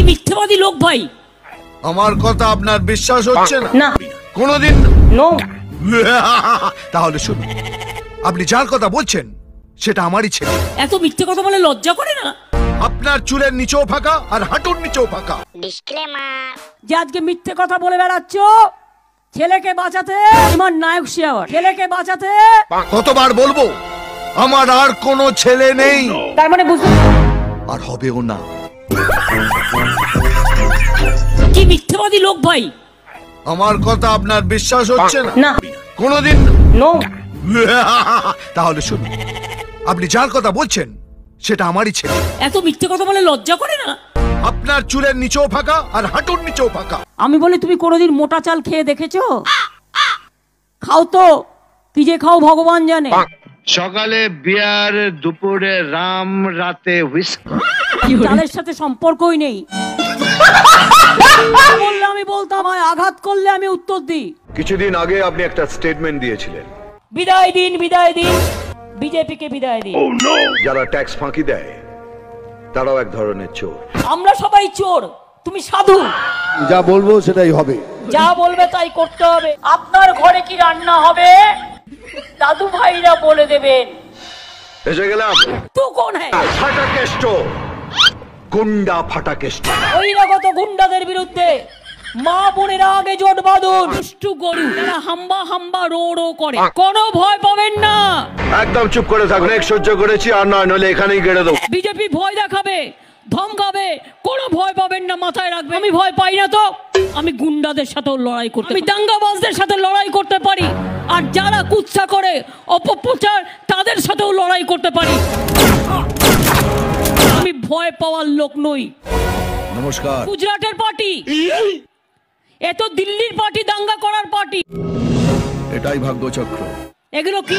মিথ্যেবাদী লোক ভাই। আমার কথা আপনার বিশ্বাস হচ্ছে না? না কোনোদিন নো। তাহলে শুনুন, আপনি যার কথা বলছেন সেটা আমারই ছেলে। এত মিথ্যে কথা বলে লজ্জা করে না? আপনার চুলের নিচেও ফাঁকা আর হাঁটুর নিচেও ফাঁকা। যে আজকে মিথ্যে কথা বলে বেড়াচ্ছ ছেলেকে বাঁচাতে, তোমার নায়ক সে আবার ছেলেকে বাঁচাতে। কতবার বলবো আমার আর কোনো ছেলে নেই। তার মানে বুঝতে আর হবেও না। কি মিথ্যেবাদী লোক ভাই। আমার কথা আপনার বিশ্বাস হচ্ছে না? না কোনোদিন নো। তাহলে শুনুন, আপনি যার কথা বলছেন সেটা আমারই ছেলে। এত মিথ্যে কথা বলে লজ্জা করে না? আপনার চুলের নিচেও ফাঁকা আর হাঁটুর নিচেও ফাঁকা। আমি বলি তুমি কোনোদিন মোটা চাল খেয়ে দেখেছো? খাও তো, কি যে খাও ভগবান জানে। সকালে বিয়ার, দুপুরে রাম, রাতে হুইস্কি। চালের সাথে সম্পর্কই নেই। বললে আমি বলতাম, আমায় আঘাত করলে আমি উত্তর দিই। কিছুদিন আগে আপনি একটা স্টেটমেন্ট দিয়েছিলেন, বিদায় দিন, বিদায় দিন, বিজেপিকে বিদায় দিন। যারা ট্যাক্স ফাঁকি দেয় তারাও এক ধরনের চোর। আমরা সবাই চোর, তুমি সাধু। যা বলবো সেটাই হবে। যা বলবে তাই করতে হবে। আপনার ঘরে কি রান্না হবে দাদু ভাইরা বলে দেবেন। এসে গেলাম তু কোন হ্যায়? ফাটা কেষ্ট, গুন্ডা ফাটা কেষ্ট। বহিরাগত গুন্ডাদের বিরুদ্ধে মা বোনেরা আগে জোট বাঁধুন। দুষ্টু গরু যারা হাম্বা হাম্বা রো রো করে, কোনো ভয় পাবেন না। একদম চুপ করে থাকুন, এক সহ্য করেছি, আর নয় নলে এখানেই গেড়ে দেবো। বিজেপি ভয় দেখাবে, ধমকাবে, কোনো ভয় পাবেন না, মাথায় রাখবেন। আমি ভয় পাই না তো, আমি গুন্ডাদের সাথেও লড়াই করতে, আমি দাঙ্গাবাজদের সাথে লড়াই করতে পারি, আর যারা কুৎসা করে অপপ্রচার তাদের সাথেও লড়াই করতে পারি। আমি ভয় পাওয়ার লোক নই। নমস্কার। গুজরাটের পার্টি, এ তো দিল্লির পার্টি, দাঙ্গা করার পার্টি। এটাই ভাগ্যচক্র। এগুলো কি?